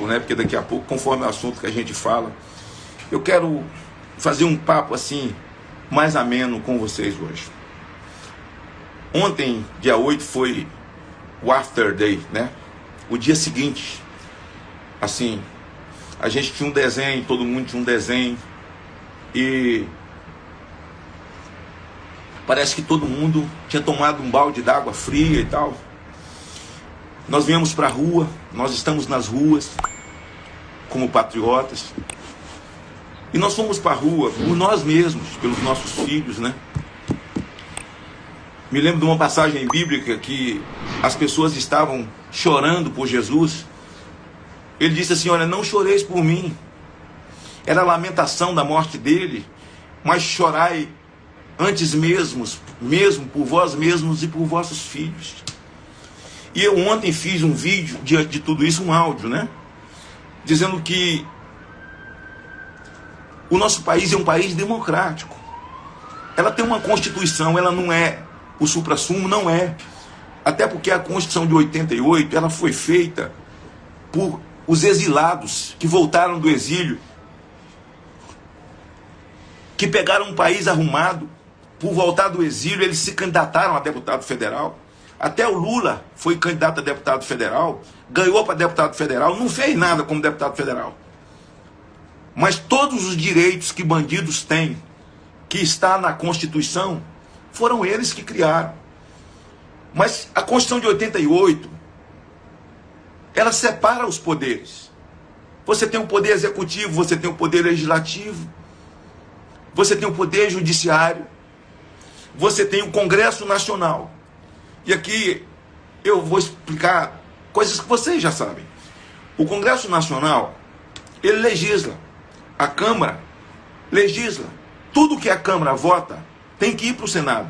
né? Porque daqui a pouco, conforme o assunto que a gente fala, eu quero fazer um papo assim, mais ameno com vocês hoje. Ontem, dia 8, foi o After Day, né? O dia seguinte. Assim, a gente tinha um desenho, todo mundo tinha um desenho. E parece que todo mundo tinha tomado um balde d'água fria e tal. Nós viemos para a rua, nós estamos nas ruas, como patriotas. E nós fomos para a rua por nós mesmos, pelos nossos filhos, né? Me lembro de uma passagem bíblica que as pessoas estavam chorando por Jesus. Ele disse assim: olha, não choreis por mim. Era a lamentação da morte dele, mas chorai antes mesmo por vós mesmos e por vossos filhos. E eu ontem fiz um vídeo, diante de tudo isso, um áudio, né? Dizendo que o nosso país é um país democrático. Ela tem uma Constituição, ela não é o suprassumo, não é. Até porque a Constituição de 88, ela foi feita por os exilados que voltaram do exílio, que pegaram um país arrumado. Por voltar do exílio, eles se candidataram a deputado federal. Até o Lula foi candidato a deputado federal, ganhou para deputado federal, não fez nada como deputado federal. Mas todos os direitos que bandidos têm, que está na Constituição, foram eles que criaram. Mas a Constituição de 88, ela separa os poderes. Você tem o poder executivo, você tem o poder legislativo, você tem o poder judiciário, você tem o Congresso Nacional. E aqui eu vou explicar coisas que vocês já sabem. O Congresso Nacional, ele legisla. A Câmara legisla. Tudo que a Câmara vota tem que ir para o Senado.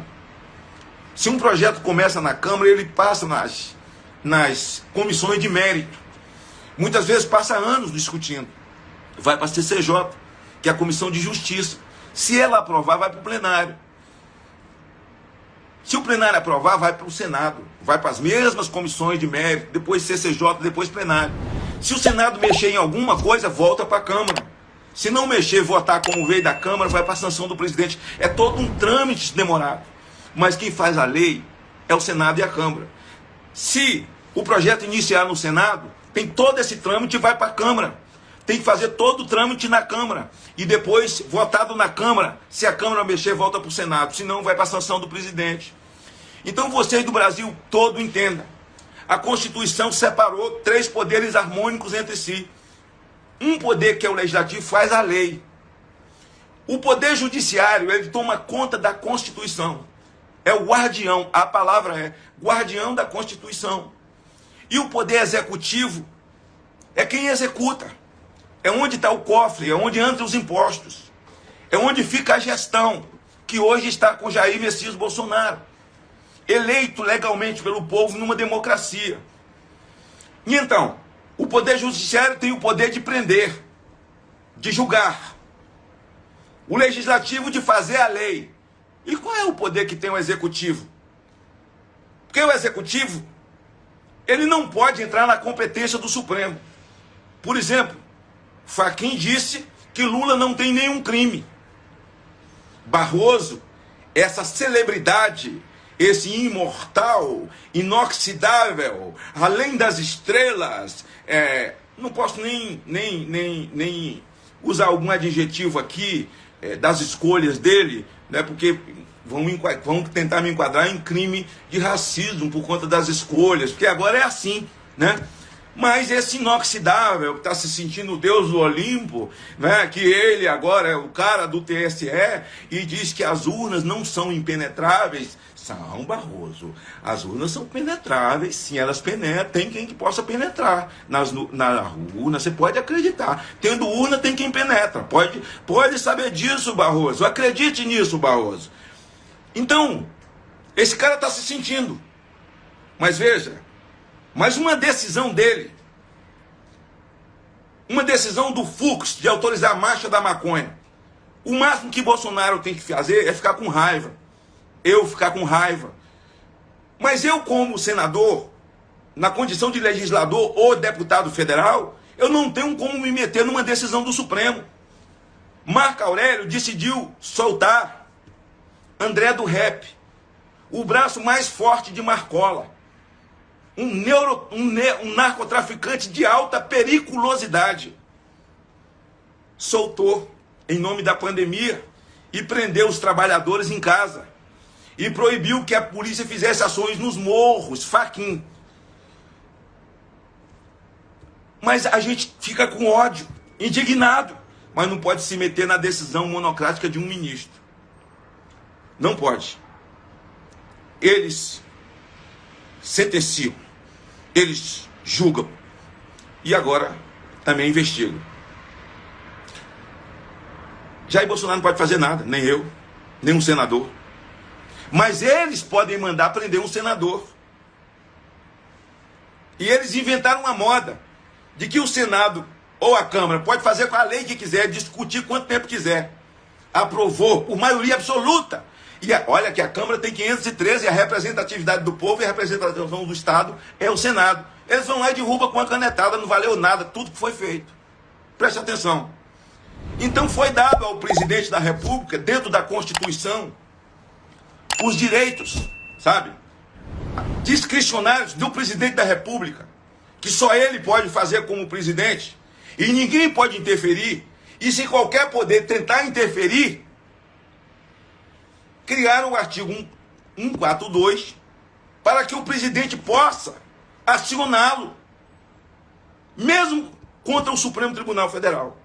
Se um projeto começa na Câmara, ele passa nas comissões de mérito. Muitas vezes passa anos discutindo. Vai para a CCJ, que é a Comissão de Justiça. Se ela aprovar, vai para o plenário. Se o plenário aprovar, vai para o Senado. Vai para as mesmas comissões de mérito, depois CCJ, depois plenário. Se o Senado mexer em alguma coisa, volta para a Câmara. Se não mexer, votar como veio da Câmara, vai para a sanção do presidente. É todo um trâmite demorado. Mas quem faz a lei é o Senado e a Câmara. Se o projeto iniciar no Senado, tem todo esse trâmite e vai para a Câmara. Tem que fazer todo o trâmite na Câmara. E depois, votado na Câmara, se a Câmara mexer, volta para o Senado. Se não, vai para a sanção do presidente. Então vocês do Brasil todo entendam. A Constituição separou 3 poderes harmônicos entre si. Um poder, que é o legislativo, faz a lei. O poder judiciário, ele toma conta da Constituição. É o guardião, a palavra é guardião da Constituição. E o poder executivo é quem executa. É onde está o cofre, é onde entram os impostos. É onde fica a gestão, que hoje está com Jair Messias Bolsonaro. Eleito legalmente pelo povo numa democracia. E então, o poder judiciário tem o poder de prender, de julgar. O legislativo de fazer a lei. E qual é o poder que tem o executivo? Porque o executivo, ele não pode entrar na competência do Supremo. Por exemplo, Fachin disse que Lula não tem nenhum crime. Barroso, essa celebridade, esse imortal, inoxidável, além das estrelas, não posso nem usar algum adjetivo aqui das escolhas dele, né, porque vão tentar me enquadrar em crime de racismo por conta das escolhas, porque agora é assim, né? Mas esse inoxidável, que está se sentindo o Deus do Olimpo, né, que ele agora é o cara do TSE e diz que as urnas não são impenetráveis. São, Barroso. As urnas são penetráveis, sim, elas penetram. Tem quem que possa penetrar na urna, você pode acreditar. Tendo urna, tem quem penetra. Pode saber disso, Barroso. Acredite nisso, Barroso. Então, esse cara está se sentindo. Mas veja, mas uma decisão dele, uma decisão do Fux de autorizar a marcha da maconha, o máximo que Bolsonaro tem que fazer é ficar com raiva. Eu ficar com raiva. Mas eu, como senador, na condição de legislador ou deputado federal, Eu não tenho como me meter numa decisão do Supremo. Marco Aurélio decidiu soltar André do Rep, o braço mais forte de Marcola, um narcotraficante de alta periculosidade. Soltou em nome da pandemia e prendeu os trabalhadores em casa. E proibiu que a polícia fizesse ações nos morros, faquin. Mas a gente fica com ódio, indignado, mas não pode se meter na decisão monocrática de um ministro. Não pode. Eles sentenciam, eles julgam e agora também investigam. Jair Bolsonaro não pode fazer nada, nem eu, nem um senador. Mas eles podem mandar prender um senador. E eles inventaram uma moda de que o Senado ou a Câmara pode fazer com a lei que quiser, discutir quanto tempo quiser. Aprovou por maioria absoluta. E olha que a Câmara tem 513 e a representatividade do povo e a representação do Estado é o Senado. Eles vão lá e derrubam com uma canetada, não valeu nada, tudo que foi feito. Preste atenção. Então foi dado ao presidente da República, dentro da Constituição, os direitos, sabe, discricionários do presidente da República, que só ele pode fazer como presidente, e ninguém pode interferir, e se qualquer poder tentar interferir, criaram o artigo 142 para que o presidente possa acioná-lo, mesmo contra o Supremo Tribunal Federal,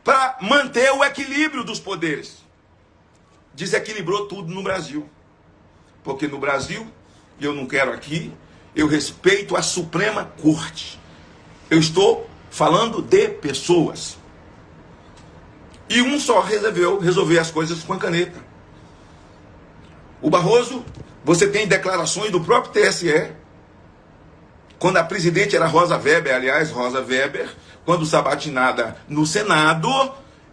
para manter o equilíbrio dos poderes. Desequilibrou tudo no Brasil. Porque no Brasil, e eu não quero aqui, eu respeito a Suprema Corte. Eu estou falando de pessoas. E um só resolveu resolver as coisas com a caneta. O Barroso, você tem declarações do próprio TSE, quando a presidente era Rosa Weber, aliás, Rosa Weber, quando sabatinada no Senado,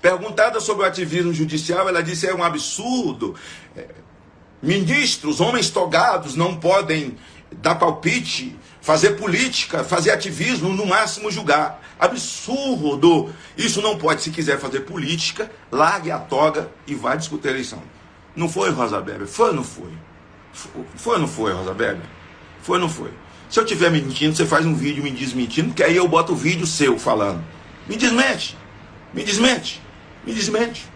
perguntada sobre o ativismo judicial, ela disse: é um absurdo, ministros, homens togados não podem dar palpite, fazer política, fazer ativismo, no máximo julgar. Absurdo! Isso não pode. Se quiser fazer política, largue a toga e vá discutir a eleição. Não foi, Rosa Weber? Foi ou não foi? Foi ou não foi, Rosa Weber? Foi ou não foi? Se eu estiver mentindo, você faz um vídeo me desmentindo, que aí eu boto o vídeo seu falando. Me desmente, me desmente, me desmente.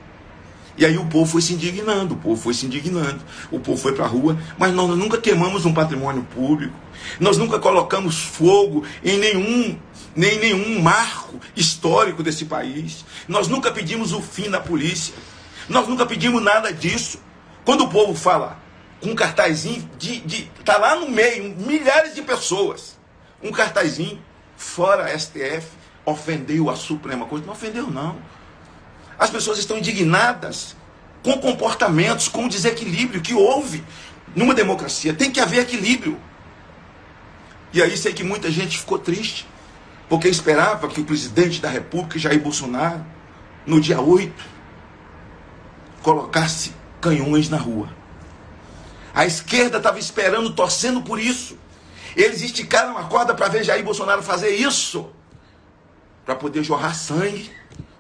E aí o povo foi se indignando, o povo foi se indignando, o povo foi para a rua, mas nós nunca queimamos um patrimônio público, nós nunca colocamos fogo em nenhum marco histórico desse país, nós nunca pedimos o fim da polícia, nós nunca pedimos nada disso. Quando o povo fala com um cartazinho, tá lá no meio, milhares de pessoas, um cartazinho, fora STF, ofendeu a Suprema Corte. Não ofendeu, não. As pessoas estão indignadas com comportamentos, com o desequilíbrio que houve numa democracia. Tem que haver equilíbrio. E aí sei que muita gente ficou triste, porque esperava que o presidente da República, Jair Bolsonaro, no dia 8, colocasse canhões na rua. A esquerda estava esperando, torcendo por isso. Eles esticaram a corda para ver Jair Bolsonaro fazer isso, para poder jorrar sangue,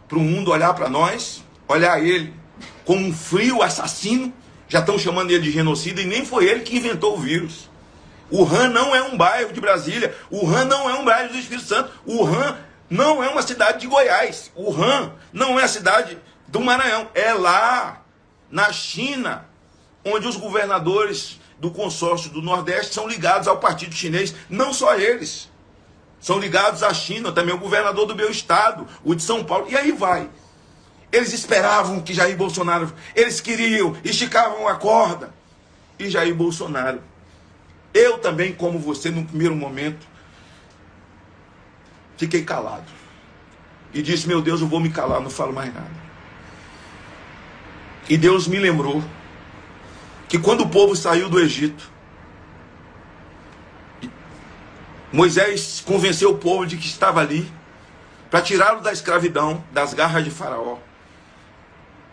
para o mundo olhar para nós, olhar ele como um frio assassino. Já estão chamando ele de genocida, e nem foi ele que inventou o vírus. Wuhan não é um bairro de Brasília, Wuhan não é um bairro do Espírito Santo, Wuhan não é uma cidade de Goiás, Wuhan não é a cidade do Maranhão, é lá na China, onde os governadores do consórcio do Nordeste são ligados ao Partido Chinês. Não só eles, são ligados à China, também o governador do meu estado, o de São Paulo, e aí vai. Eles esperavam que Jair Bolsonaro, eles queriam, esticavam a corda, e Jair Bolsonaro, eu também, como você, no primeiro momento, fiquei calado, e disse: meu Deus, eu vou me calar, não falo mais nada. E Deus me lembrou que quando o povo saiu do Egito, Moisés convenceu o povo de que estava ali para tirá-lo da escravidão, das garras de Faraó.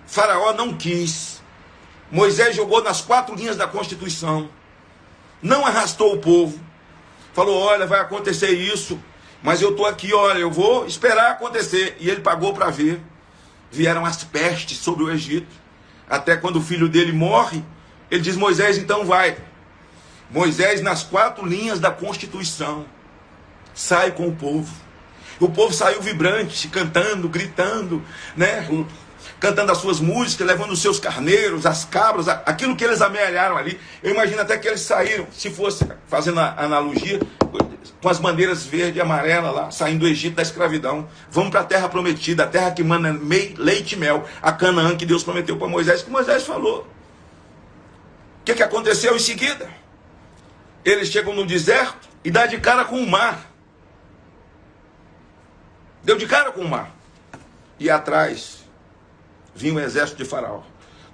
Faraó não quis. Moisés jogou nas 4 linhas da Constituição, não arrastou o povo, falou: olha, vai acontecer isso, Mas eu estou aqui, olha, eu vou esperar acontecer. E ele pagou para ver. Vieram as pestes sobre o Egito. Até quando o filho dele morre, ele diz, Moisés, então vai. Moisés, nas 4 linhas da Constituição, sai com o povo. O povo saiu vibrante, cantando, gritando, né? Cantando as suas músicas, levando os seus carneiros, as cabras, aquilo que eles amealharam ali. Eu imagino até que eles saíram, se fosse fazendo a analogia, com as bandeiras verde e amarela lá, saindo do Egito da escravidão. Vamos para a terra prometida, a terra que manda leite e mel, a Canaã que Deus prometeu para Moisés, que Moisés falou. O que aconteceu em seguida? Eles chegam no deserto e dá de cara com o mar. Deu de cara com o mar. E atrás vinha o exército de Faraó.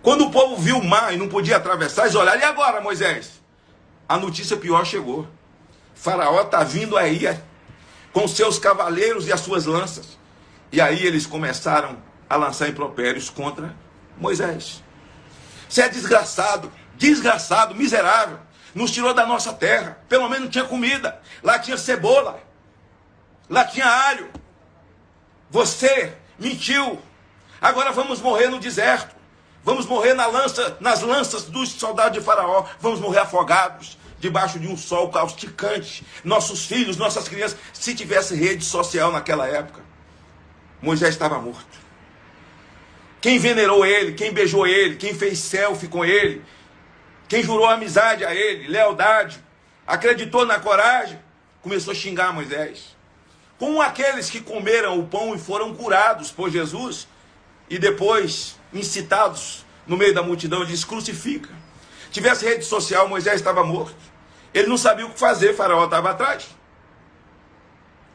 Quando o povo viu o mar e não podia atravessar, eles olharam, e agora, Moisés? A notícia pior chegou. Faraó está vindo aí com seus cavaleiros e as suas lanças. E aí eles começaram a lançar impropérios contra Moisés. Você é desgraçado, desgraçado, miserável. Nos tirou da nossa terra. Pelo menos tinha comida. Lá tinha cebola. Lá tinha alho. Você mentiu. Agora vamos morrer no deserto. Vamos morrer nas lanças dos soldados de Faraó. Vamos morrer afogados, debaixo de um sol causticante. Nossos filhos, nossas crianças. Se tivesse rede social naquela época, Moisés estava morto. Quem venerou ele, quem beijou ele, quem fez selfie com ele, quem jurou amizade a ele, lealdade, acreditou na coragem, começou a xingar Moisés. Como aqueles que comeram o pão e foram curados por Jesus, e depois, incitados no meio da multidão, diz, crucifica. Tivesse rede social, Moisés estava morto. Ele não sabia o que fazer, Faraó estava atrás.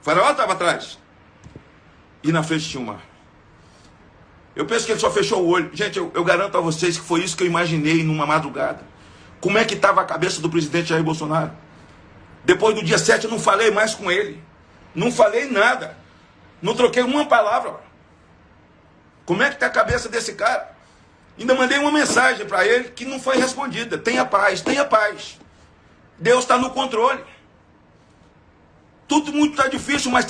Faraó estava atrás. E na frente tinha o mar. Eu penso que ele só fechou o olho. Gente, eu garanto a vocês que foi isso que eu imaginei numa madrugada. Como é que estava a cabeça do presidente Jair Bolsonaro? Depois do dia 7 eu não falei mais com ele. Não falei nada. Não troquei uma palavra. Como é que está a cabeça desse cara? Ainda mandei uma mensagem para ele que não foi respondida. Tenha paz, tenha paz. Deus está no controle. Tudo muito está difícil, mas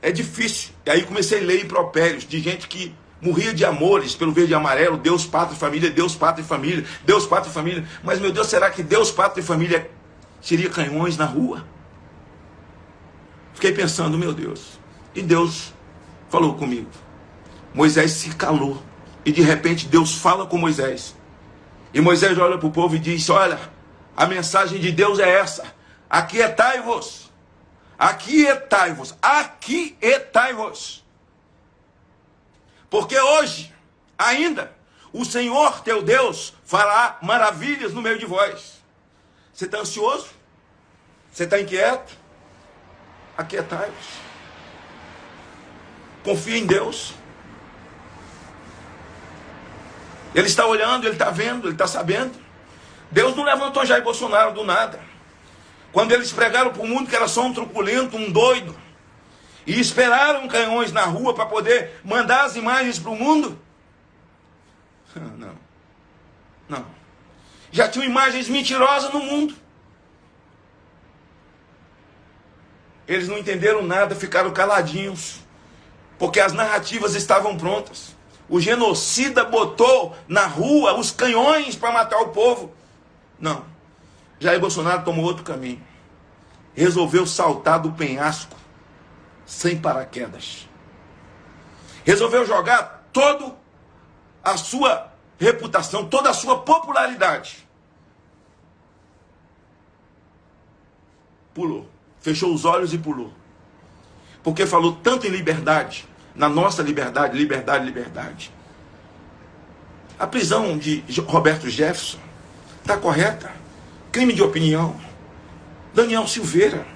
é difícil. E aí comecei a ler impropérios de gente que morria de amores pelo verde e amarelo, Deus, pátria e família, Deus, pátria e família, Deus, pátria e família. Mas, meu Deus, será que Deus, pátria e família seria canhões na rua? Fiquei pensando, meu Deus. E Deus falou comigo. Moisés se calou. E de repente Deus fala com Moisés. E Moisés olha para o povo e diz, olha, a mensagem de Deus é essa. Aquietai-vos. Aquietai-vos. Aquietai-vos. Porque hoje, ainda, o Senhor teu Deus fará maravilhas no meio de vós. Você está ansioso? Você está inquieto? Aquietai-vos. Confia em Deus. Ele está olhando, ele está vendo, ele está sabendo. Deus não levantou Jair Bolsonaro do nada. Quando eles pregaram para o mundo que era só um truculento, um doido, e esperaram canhões na rua para poder mandar as imagens para o mundo? Não. Já tinham imagens mentirosas no mundo. Eles não entenderam nada, ficaram caladinhos, porque as narrativas estavam prontas. O genocida botou na rua os canhões para matar o povo. Não. Jair Bolsonaro tomou outro caminho. Resolveu saltar do penhasco sem paraquedas. Resolveu jogar toda a sua reputação, toda a sua popularidade. Pulou. Fechou os olhos e pulou. Porque falou tanto em liberdade, na nossa liberdade, liberdade, liberdade. A prisão de Roberto Jefferson está correta. Crime de opinião. Daniel Silveira,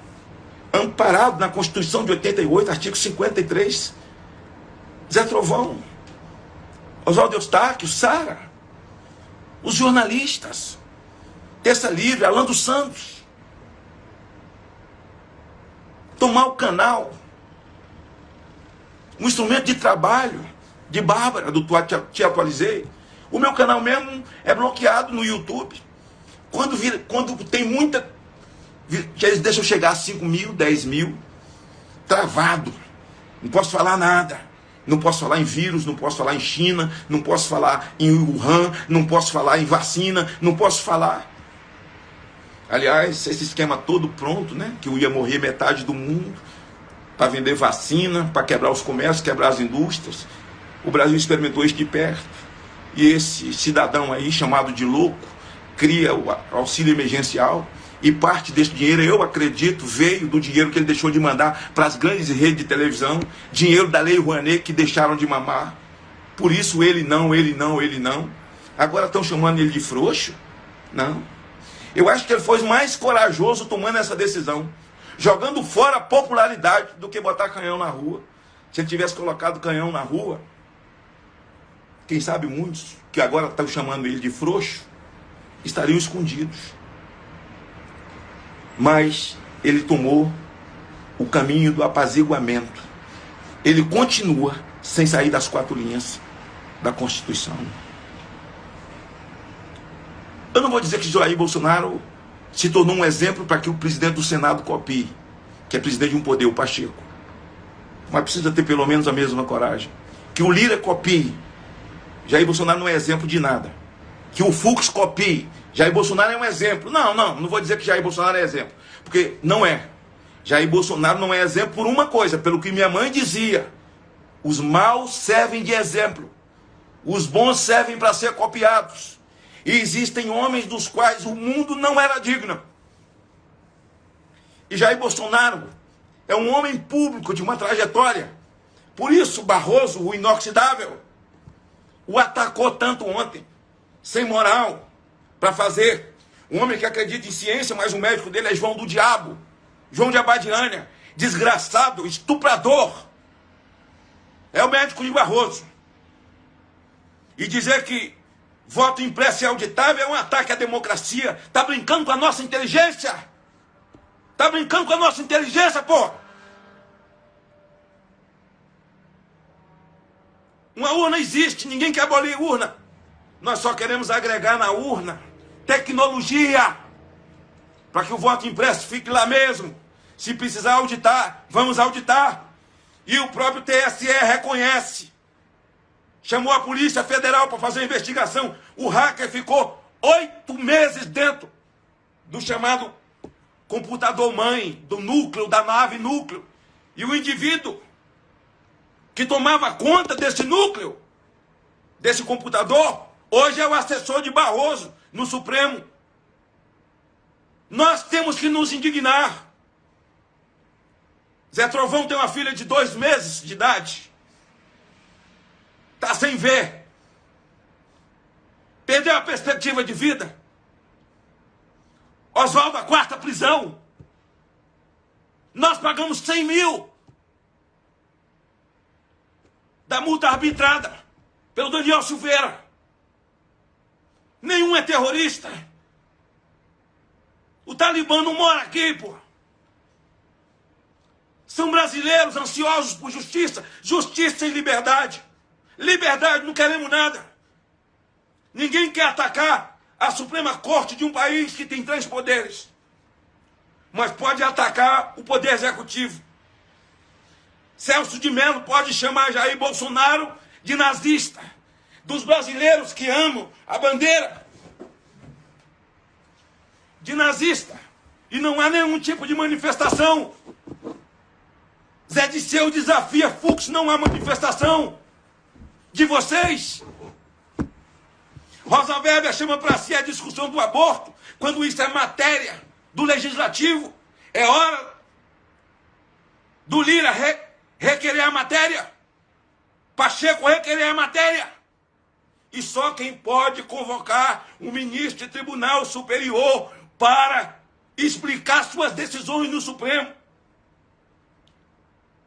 amparado na Constituição de 88, artigo 53. Zé Trovão, Oswaldo Eustáquio, Sara, os jornalistas, Terça Livre, Alan dos Santos. Tomar o canal, um instrumento de trabalho de Bárbara, do Te Atualizei. O meu canal mesmo é bloqueado no YouTube. Quando tem muita... Eles deixam chegar a 5 mil, 10 mil. travado. Não posso falar nada. Não posso falar em vírus, não posso falar em China, não posso falar em Wuhan, não posso falar em vacina, não posso falar. Aliás, esse esquema todo pronto, né? Que ia morrer metade do mundo para vender vacina, para quebrar os comércios, quebrar as indústrias. O Brasil experimentou isso de perto. E esse cidadão aí, chamado de louco, cria o auxílio emergencial. E parte desse dinheiro, eu acredito, veio do dinheiro que ele deixou de mandar para as grandes redes de televisão. Dinheiro da Lei Rouanet que deixaram de mamar. Por isso ele não. Agora estão chamando ele de frouxo? Não. Eu acho que ele foi mais corajoso tomando essa decisão. Jogando fora a popularidade do que botar canhão na rua. Se ele tivesse colocado canhão na rua, quem sabe muitos, que agora estão chamando ele de frouxo, estariam escondidos. Mas ele tomou o caminho do apaziguamento. Ele continua sem sair das 4 linhas da Constituição. Eu não vou dizer que Jair Bolsonaro se tornou um exemplo para que o presidente do Senado copie, que é presidente de um poder, o Pacheco. Mas precisa ter pelo menos a mesma coragem. Que o Lira copie. Jair Bolsonaro não é exemplo de nada. Que o Fux copie. Jair Bolsonaro é um exemplo. Não vou dizer que Jair Bolsonaro é exemplo. Porque não é. Jair Bolsonaro não é exemplo por uma coisa, pelo que minha mãe dizia. Os maus servem de exemplo. Os bons servem para ser copiados. E existem homens dos quais o mundo não era digno. E Jair Bolsonaro é um homem público de uma trajetória. Por isso Barroso, o inoxidável, o atacou tanto ontem. Sem moral, para fazer. Um homem que acredita em ciência, mas o médico dele é João do Diabo. João de Abadiânia. Desgraçado, estuprador. É o médico de Barroso. E dizer que voto impresso e auditável é um ataque à democracia. Tá brincando com a nossa inteligência? Tá brincando com a nossa inteligência, pô? Uma urna existe, ninguém quer abolir urna. Nós só queremos agregar na urna tecnologia para que o voto impresso fique lá mesmo. Se precisar auditar, vamos auditar. E o próprio TSE reconhece. Chamou a Polícia Federal para fazer a investigação. O hacker ficou 8 meses dentro do chamado computador-mãe, do núcleo, da nave núcleo. E o indivíduo que tomava conta desse núcleo, desse computador, hoje é o assessor de Barroso no Supremo. Nós temos que nos indignar. Zé Trovão tem uma filha de 2 meses de idade. Está sem ver. Perdeu a perspectiva de vida. Oswaldo, a 4ª prisão. Nós pagamos 100 mil da multa arbitrada pelo Daniel Silveira. Nenhum é terrorista. O Talibã não mora aqui, pô. São brasileiros ansiosos por justiça. Justiça e liberdade. Liberdade, não queremos nada. Ninguém quer atacar a Suprema Corte de um país que tem 3 poderes. Mas pode atacar o poder executivo. Celso de Mello pode chamar Jair Bolsonaro de nazista. Dos brasileiros que amam a bandeira de nazista. E não há nenhum tipo de manifestação. Zé Disseu desafia Fux, não há manifestação de vocês. Rosa Weber chama para si a discussão do aborto, quando isso é matéria do Legislativo. É hora do Lira requerer a matéria. Pacheco requerer a matéria. E só quem pode convocar um ministro de Tribunal Superior para explicar suas decisões no Supremo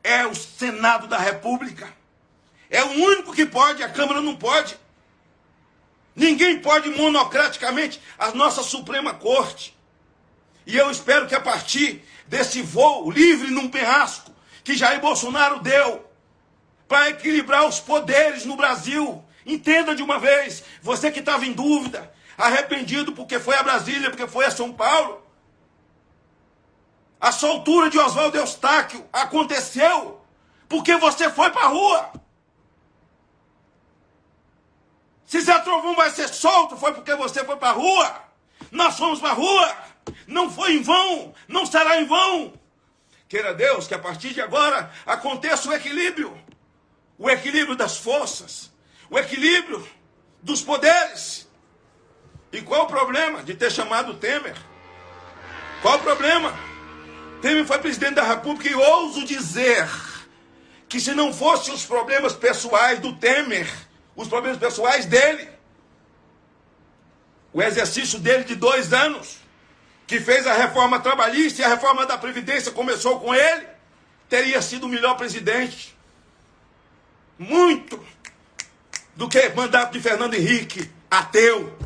é o Senado da República. É o único que pode, a Câmara não pode. Ninguém pode monocraticamente a nossa Suprema Corte. E eu espero que a partir desse voo livre num penhasco que Jair Bolsonaro deu para equilibrar os poderes no Brasil, entenda de uma vez, você que estava em dúvida, arrependido porque foi a Brasília, porque foi a São Paulo, A soltura de Oswaldo Eustáquio aconteceu porque você foi para a rua. Se Zé Trovão vai ser solto, foi porque você foi para a rua. Nós fomos para a rua. Não foi em vão, não será em vão. Queira Deus que a partir de agora aconteça o equilíbrio. O equilíbrio das forças. O equilíbrio dos poderes. E qual o problema de ter chamado Temer? Qual o problema? Temer foi presidente da República e ouso dizer que se não fossem os problemas pessoais do Temer, os problemas pessoais dele, o exercício dele de 2 anos, que fez a reforma trabalhista e a reforma da Previdência começou com ele, teria sido o melhor presidente. Muito do que mandato de Fernando Henrique, ateu,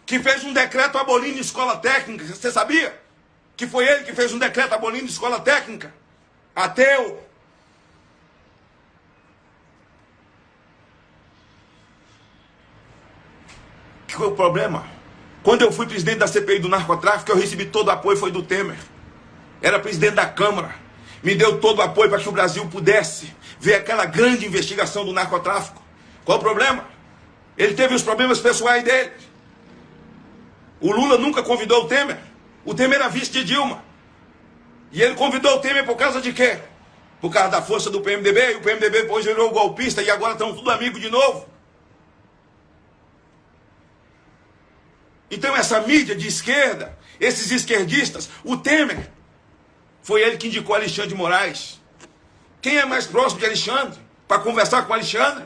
que fez um decreto abolindo escola técnica. Você sabia? Que foi ele que fez um decreto abolindo escola técnica? Ateu. Que foi o problema? Quando eu fui presidente da CPI do narcotráfico, eu recebi todo o apoio, foi do Temer. Era presidente da Câmara. Me deu todo o apoio para que o Brasil pudesse ver aquela grande investigação do narcotráfico. Qual o problema? Ele teve os problemas pessoais dele. O Lula nunca convidou o Temer. O Temer era vice de Dilma. E ele convidou o Temer por causa de quê? Por causa da força do PMDB. E o PMDB depois virou golpista e agora estão tudo amigos de novo. Então essa mídia de esquerda, esses esquerdistas, o Temer, foi ele que indicou Alexandre de Moraes. Quem é mais próximo de Alexandre para conversar com Alexandre?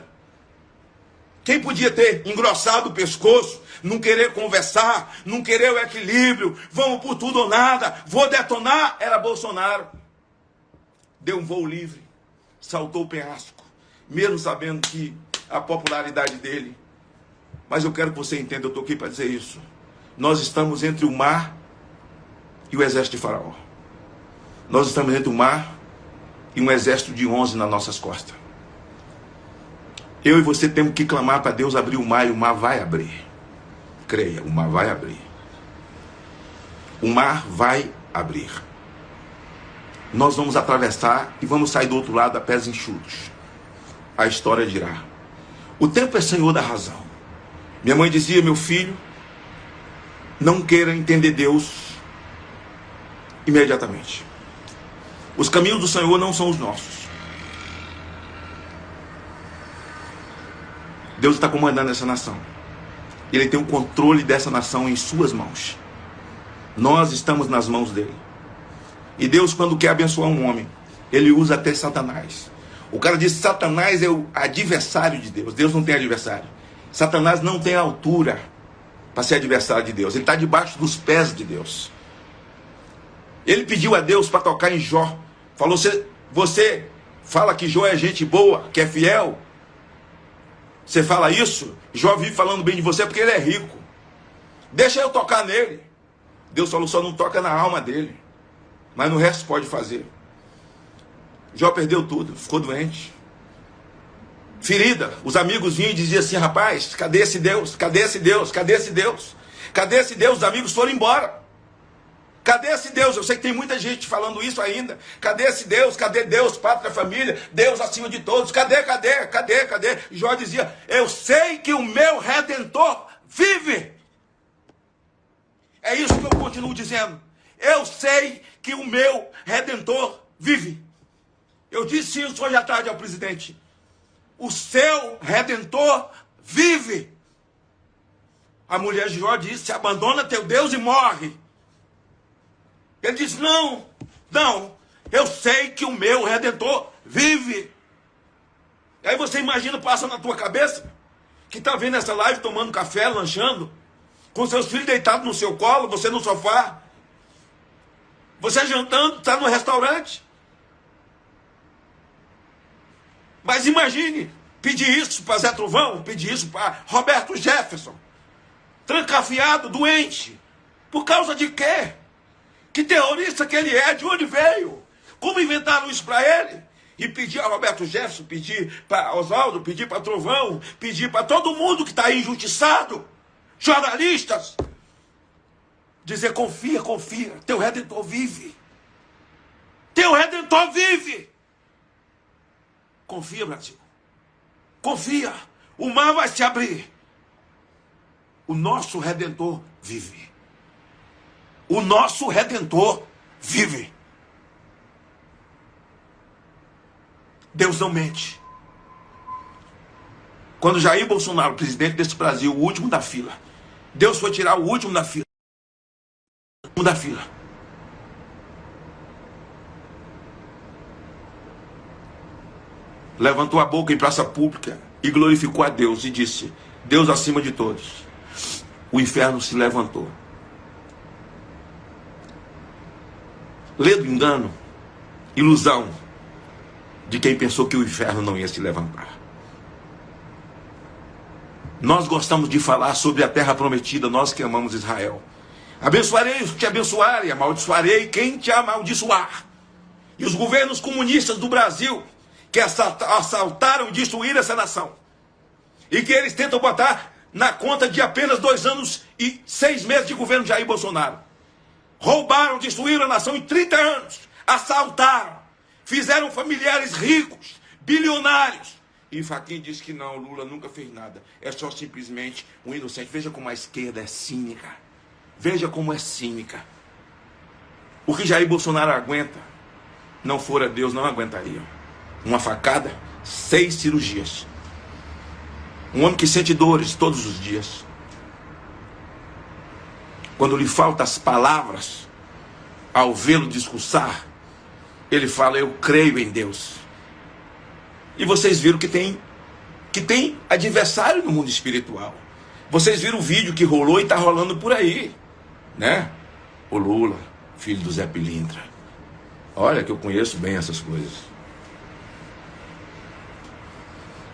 Quem podia ter engrossado o pescoço, não querer conversar, não querer o equilíbrio, vamos por tudo ou nada, vou detonar, era Bolsonaro. Deu um voo livre, saltou o penhasco, mesmo sabendo que a popularidade dele. Mas eu quero que você entenda, eu estou aqui para dizer isso. Nós estamos entre o mar e o exército de Faraó. Nós estamos entre o mar e um exército de 11 nas nossas costas. Eu e você temos que clamar para Deus abrir o mar e o mar vai abrir. Creia, o mar vai abrir. O mar vai abrir. Nós vamos atravessar e vamos sair do outro lado a pés enxutos. A história dirá. O tempo é senhor da razão. Minha mãe dizia, meu filho, não queira entender Deus imediatamente. Os caminhos do Senhor não são os nossos. Deus está comandando essa nação. Ele tem o controle dessa nação em suas mãos. Nós estamos nas mãos dele. E Deus, quando quer abençoar um homem, ele usa até Satanás. O cara diz que Satanás é o adversário de Deus. Deus não tem adversário. Satanás não tem altura para ser adversário de Deus. Ele está debaixo dos pés de Deus. Ele pediu a Deus para tocar em Jó. Falou, você fala que Jó é gente boa, que é fiel. Você fala isso, Jó vive falando bem de você porque ele é rico. Deixa eu tocar nele. Deus falou, só não toca na alma dele. Mas no resto pode fazer. Jó perdeu tudo, ficou doente. Ferida, os amigos vinham e diziam assim, rapaz, cadê esse Deus? Cadê esse Deus? Cadê esse Deus? Cadê esse Deus? Os amigos foram embora. Cadê esse Deus? Eu sei que tem muita gente falando isso ainda. Cadê esse Deus? Cadê Deus, pátria, família? Deus acima de todos. Cadê? Jó dizia, eu sei que o meu Redentor vive. É isso que eu continuo dizendo. Eu sei que o meu Redentor vive. Eu disse isso hoje à tarde ao presidente. O seu Redentor vive. A mulher de Jó disse, abandona teu Deus e morre. Ele disse, não, eu sei que o meu Redentor vive. E aí você imagina, passa na tua cabeça, que está vendo essa live tomando café, lanchando, com seus filhos deitados no seu colo, você no sofá, você jantando, está no restaurante. Mas imagine, pedir isso para Zé Trovão, pedir isso para Roberto Jefferson, trancafiado, doente, por causa de quê? Que terrorista que ele é, de onde veio? Como inventaram isso para ele? E pedir a Roberto Jefferson, pedir para Oswaldo, pedir para Trovão, pedir para todo mundo que está aí injustiçado, jornalistas, Dizer: confia, confia, teu Redentor vive. Teu Redentor vive. Confia, Brasil. Confia. O mar vai se abrir. O nosso Redentor vive. O nosso Redentor vive. Deus não mente. Quando Jair Bolsonaro, presidente desse Brasil, o último da fila, Deus foi tirar o último da fila. O último da fila. Levantou a boca em praça pública e glorificou a Deus e disse: Deus acima de todos. O inferno se levantou. Lê do engano, ilusão de quem pensou que o inferno não ia se levantar. Nós gostamos de falar sobre a terra prometida, nós que amamos Israel. Abençoarei os que te abençoarem, amaldiçoarei quem te amaldiçoar. E os governos comunistas do Brasil, que assaltaram e destruíram essa nação, e que eles tentam botar na conta de apenas 2 anos e 6 meses de governo de Jair Bolsonaro. Roubaram, destruíram a nação em 30 anos, assaltaram, fizeram familiares ricos, bilionários. E Fachin disse que não, Lula nunca fez nada, é só simplesmente um inocente. Veja como a esquerda é cínica. Veja como é cínica. O que Jair Bolsonaro aguenta, não fora Deus, não aguentaria. Uma facada, 6 cirurgias. Um homem que sente dores todos os dias. Quando lhe faltam as palavras, ao vê-lo discursar, ele fala: eu creio em Deus. E vocês viram que tem adversário no mundo espiritual. Vocês viram o vídeo que rolou e está rolando por aí, né? O Lula, filho do Zé Pilintra. Olha que eu conheço bem essas coisas.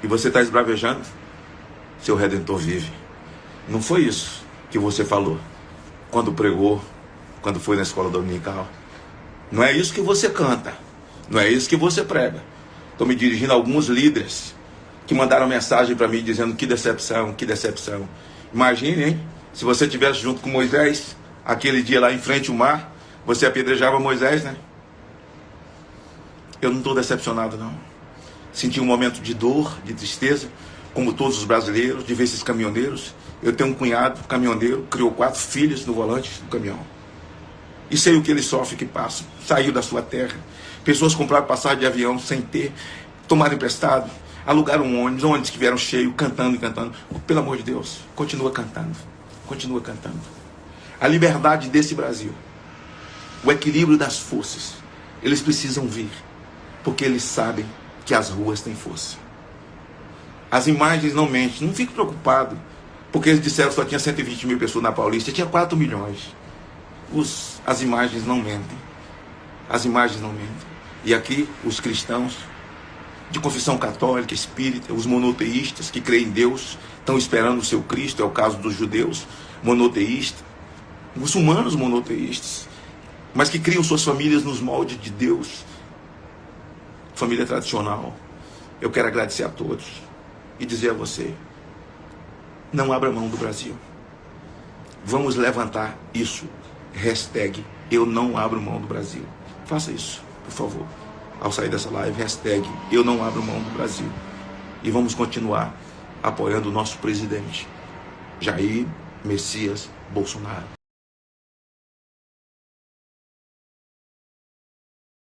E você está esbravejando? Seu Redentor vive. Não foi isso que você falou quando pregou, quando foi na escola dominical. Não é isso que você canta. Não é isso que você prega. Estou me dirigindo a alguns líderes que mandaram mensagem para mim dizendo: que decepção, que decepção. Imagine, hein? Se você estivesse junto com Moisés, aquele dia lá em frente ao mar, você apedrejava Moisés, né? Eu não estou decepcionado, não. Senti um momento de dor, de tristeza, como todos os brasileiros, de ver esses caminhoneiros. Eu tenho um cunhado caminhoneiro, criou 4 filhos no volante do caminhão. E sei o que ele sofre, que passa. Saiu da sua terra. Pessoas compraram passagem de avião sem ter, tomaram emprestado, alugaram um ônibus que vieram cheio, cantando e cantando. Pelo amor de Deus, continua cantando. Continua cantando. A liberdade desse Brasil, o equilíbrio das forças, eles precisam vir, porque eles sabem que as ruas têm força. As imagens não mentem. Não fique preocupado, porque eles disseram que só tinha 120 mil pessoas na Paulista, tinha 4 milhões. As imagens não mentem. As imagens não mentem. E aqui os cristãos de confissão católica, espírita, os monoteístas que creem em Deus, estão esperando o seu Cristo. É o caso dos judeus monoteístas, muçulmanos monoteístas, mas que criam suas famílias nos moldes de Deus. Família tradicional. Eu quero agradecer a todos e dizer a você: não abra mão do Brasil. Vamos levantar isso. Hashtag eu não abro mão do Brasil. Faça isso, por favor. Ao sair dessa live, hashtag eu não abro mão do Brasil. E vamos continuar apoiando o nosso presidente, Jair Messias Bolsonaro.